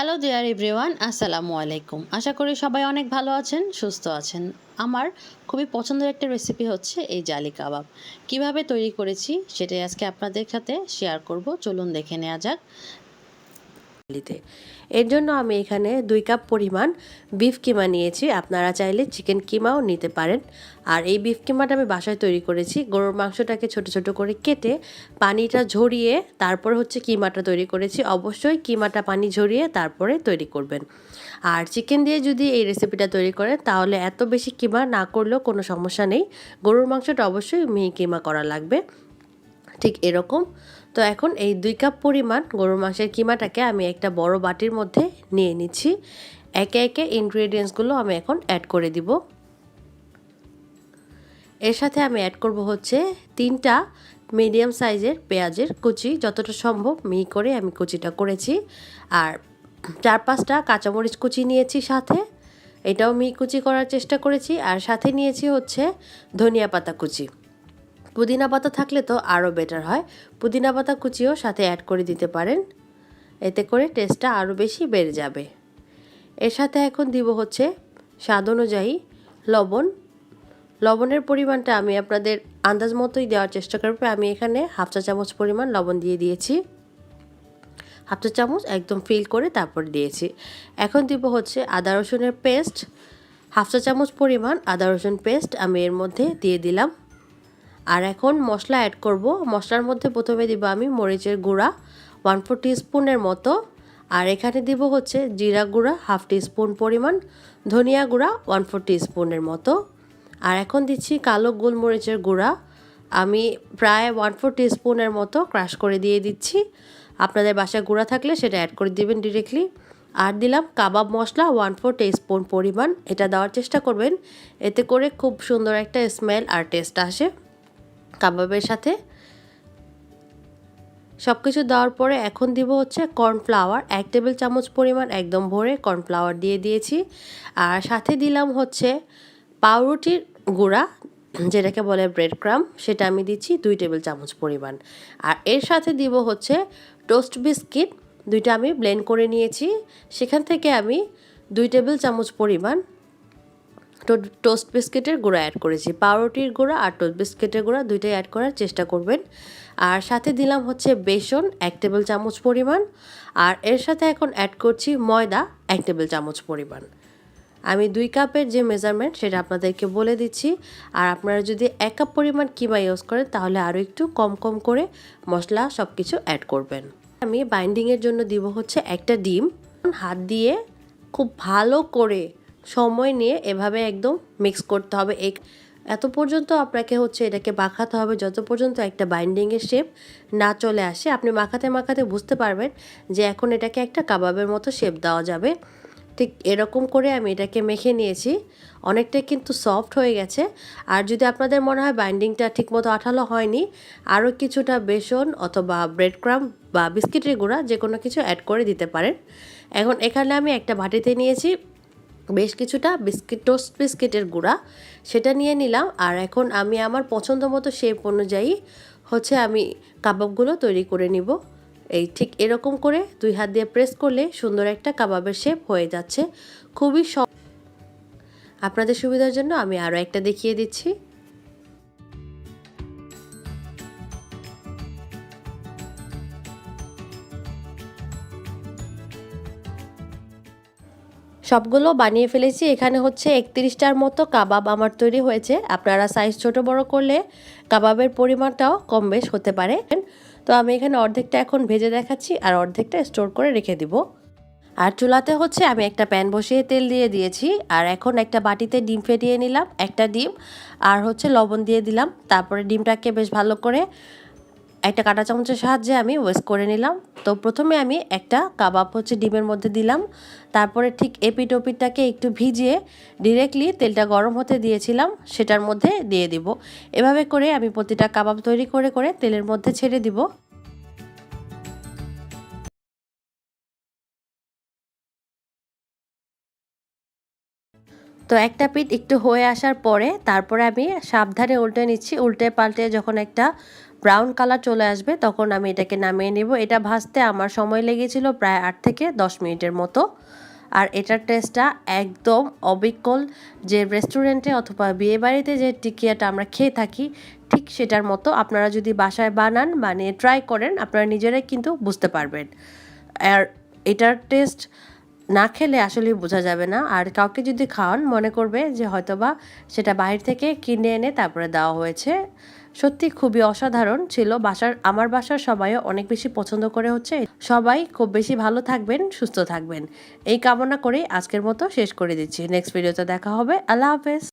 Hello dear everyone, আসসালামু আলাইকুম। আশা করি সবাই অনেক ভালো আছেন, সুস্থ আছেন। আমার খুবই পছন্দের একটা রেসিপি হচ্ছে এই জালি কাবাব। কিভাবে তৈরি করেছি সেটাই আজকে আপনাদের সাথে শেয়ার করব। চলুন দেখে নেওয়া যাক। এর জন্য আমি এখানে 2 কাপ পরিমাণ বিফ কিমা নিয়েছি। আপনারা চাইলে চিকেন কিমাও নিতে পারেন। আর এই বিফ কিমাটা আমি বাসায় তৈরি করেছি। গরুর মাংসটাকে ছোট ছোট করে কেটে পানিটা ঝরিয়ে তারপর হচ্ছে কিমাটা তৈরি করেছি। অবশ্যই কিমাটা পানি ঝরিয়ে তারপরে তৈরি করবেন। আর চিকেন দিয়ে যদি এই রেসিপিটা তৈরি করেন তাহলে এত বেশি কিমা না করলেও কোনো সমস্যা নেই। গরুর মাংসটা অবশ্যই মিহি কিমা করা লাগবে। ঠিক এরকম। তো এখন এই 2 কাপ পরিমাণ গরুর মাংসের কিমাটাকে আমি একটা বড় বাটির মধ্যে নিয়ে নিচ্ছি। একে একে ইনগ্রেডিয়েন্টসগুলো আমি এখন অ্যাড করে দিব। এর সাথে আমি অ্যাড করব হচ্ছে 3টা মিডিয়াম সাইজের পেঁয়াজের কুচি, যতটা সম্ভব মিহি করে আমি কুচিটা করেছি। আর 4-5টা কাঁচামরিচ কুচি নিয়েছি সাথে, এটাও মিহি কুচি করার চেষ্টা করেছি। আর সাথে নিয়েছি হচ্ছে ধনিয়া পাতা কুচি। পুদিনা পাতা থাকলে তো আরও বেটার হয়, পুদিনা পাতা কুচিও সাথে অ্যাড করে দিতে পারেন, এতে করে টেস্টটা আরও বেশি বেড়ে যাবে। এর সাথে এখন দিব হচ্ছে স্বাদ অনুযায়ী লবণ। লবণের পরিমাণটা আমি আপনাদের আন্দাজ মতোই দেওয়ার চেষ্টা করব। আমি এখানে 1/2 চা চামচ পরিমাণ লবণ দিয়ে দিয়েছি, 1/2 চা চামচ একদম ফিল করে তারপর দিয়েছি। এখন দিব হচ্ছে আদা রসুনের পেস্ট, 1/2 চা চামচ পরিমাণ আদা রসুন পেস্ট আমি এর মধ্যে দিয়ে দিলাম। আর এখন মশলা অ্যাড করব। মশলার মধ্যে প্রথমে দিব আমি মরিচের গুঁড়া 1/4 টিস্পুনের মতো। আর এখানে দিব হচ্ছে জিরা গুঁড়া 1/2 টিস্পুন পরিমাণ, ধনিয়া গুঁড়া 1/4 টিস্পুনের মতো। আর এখন দিচ্ছি কালো গোলমরিচের গুঁড়া, আমি প্রায় 1/4 টিস্পুনের মতো ক্রাশ করে দিয়ে দিচ্ছি। আপনাদের বাসায় গুঁড়া থাকলে সেটা অ্যাড করে দিবেন ডিরেক্টলি। আর দিলাম কাবাব মশলা 1/4 টিস্পুন পরিমাণ। এটা দেওয়ার চেষ্টা করবেন, এতে করে খুব সুন্দর একটা স্মেল আর টেস্ট আসে কাবাবের সাথে। সব কিছু দেওয়ার পরে এখন দিব হচ্ছে কর্নফ্লাওয়ার 1 টেবিল চামচ পরিমাণ, একদম ভরে কর্নফ্লাওয়ার দিয়ে দিয়েছি। আর সাথে দিলাম হচ্ছে পাউরুটির গুঁড়া, যেটাকে বলে ব্রেড ক্রাম্ব, সেটা আমি দিচ্ছি 2 টেবিল চামচ পরিমাণ। আর এর সাথে দিব হচ্ছে টোস্ট বিস্কিট, 2টা আমি ব্লেন্ড করে নিয়েছি, সেখান থেকে আমি 2 টেবিল চামচ পরিমাণ টোস্ট বিস্কিটের গুঁড়া অ্যাড করেছি। পাউরুটির গুঁড়া আর টোস্ট বিস্কিটের গুঁড়া দুইটাই অ্যাড করার চেষ্টা করবেন। আর সাথে দিলাম হচ্ছে বেসন 1 টেবিল চামচ পরিমাণ। আর এর সাথে এখন অ্যাড করছি ময়দা 1 টেবিল চামচ পরিমাণ। আমি 2 কাপের যে মেজারমেন্ট সেটা আপনাদেরকে বলে দিচ্ছি। আর আপনারা যদি 1 কাপ পরিমাণ কিমা ইউজ করেন তাহলে আরও একটু কম কম করে মশলা সব কিছু অ্যাড করবেন। আমি বাইন্ডিংয়ের জন্য দিব হচ্ছে একটা ডিম। হাত দিয়ে খুব ভালো করে সময় নিয়ে এভাবে একদম মিক্স করতে হবে। এত পর্যন্ত আপনাকে হচ্ছে এটাকে মাখাতে হবে যত পর্যন্ত একটা বাইন্ডিংয়ের শেপ না চলে আসে। আপনি মাখাতে মাখাতে বুঝতে পারবেন যে এখন এটাকে একটা কাবাবের মতো শেপ দেওয়া যাবে। ঠিক এরকম করে আমি এটাকে মেখে নিয়েছি, অনেকটাই কিন্তু সফট হয়ে গেছে। আর যদি আপনাদের মনে হয় বাইন্ডিংটা ঠিকমতো আঠালো হয়নি, আরও কিছুটা বেসন অথবা ব্রেড ক্রাম্ব বা বিস্কিটের গুঁড়া যে কোনো কিছু অ্যাড করে দিতে পারেন। এখন এখানে আমি একটা বাটিতে নিয়েছি বেশ কিছুটা টোস্ট বিস্কিটের গুঁড়া, সেটা নিয়ে নিলাম। আর এখন আমি আমার পছন্দ মতো শেপ অনুযায়ী হচ্ছে আমি কাবাবগুলো তৈরি করে নিব। এই ঠিক এরকম করে 2 হাত দিয়ে প্রেস করলে সুন্দর একটা কাবাবের শেপ হয়ে যাচ্ছে। খুবই আপনাদের সুবিধার জন্য আমি আরও একটা দেখিয়ে দিচ্ছি। সবগুলো বানিয়ে ফেলেছি। এখানে হচ্ছে 31টার মতো কাবাব আমার তৈরি হয়েছে। আপনারা সাইজ ছোট বড় করলে কাবাবের পরিমাণটাও কম বেশ হতে পারে। তো আমি এখানে অর্ধেকটা এখন ভেজে দেখাচ্ছি আর অর্ধেকটা স্টোর করে রেখে দিব। আর চুলাতে হচ্ছে আমি একটা প্যান বসিয়ে তেল দিয়ে দিয়েছি। আর এখন একটা বাটিতে ডিম ফেটিয়ে নিলাম, একটা ডিম আর হচ্ছে লবণ দিয়ে দিলাম। তারপরে ডিমটাকে বেশ ভালো করে একটা কাঁটা চামচের সাহায্যে আমি ওয়েস্ক করে নিলাম। তো প্রথমে আমি একটা কাবাব হচ্ছে ডিমের মধ্যে দিলাম, তারপরে ঠিক এপিট ওপিটটাকে একটু ভিজিয়ে ডিরেক্টলি তেলটা গরম হতে দিয়েছিলাম সেটার মধ্যে দিয়ে দিব। এভাবে করে আমি প্রতিটা কাবাব তৈরি করে করে তেলের মধ্যে ছেড়ে দিব। তো একটা পিঠ একটু হয়ে আসার পরে তারপরে আমি সাবধানে উল্টে নিচ্ছি। উল্টে পাল্টে যখন একটা ব্রাউন কালার চলে আসবে তখন আমি এটাকে নামিয়ে নেব। এটা ভাজতে আমার সময় লেগেছিল প্রায় 8 থেকে 10 মিনিটের মতো। আর এটার টেস্টটা একদম অবিকল, যে রেস্টুরেন্টে অথবা বিয়েবাড়িতে যে টিকিয়াটা আমরা খেয়ে থাকি ঠিক সেটার মতো। আপনারা যদি বাসায় বানিয়ে ট্রাই করেন আপনারা নিজেরাই কিন্তু বুঝতে পারবেন। আর এটার টেস্ট না খেলে আসলে বোঝা যাবে না। আর কাউকে যদি খাওয়ান মনে করবে যে হয়তোবা সেটা বাইরে থেকে কিনে এনে তারপরে দেওয়া হয়েছে। সত্যি খুবই অসাধারণ ছিল। আমার বাসার সবাইও অনেক বেশি পছন্দ করে হচ্ছে। সবাই খুব বেশি ভালো থাকবেন, সুস্থ থাকবেন এই কামনা করে আজকের মতো শেষ করে দিচ্ছি। নেক্সট ভিডিওতে দেখা হবে। আল্লাহ হাফেজ।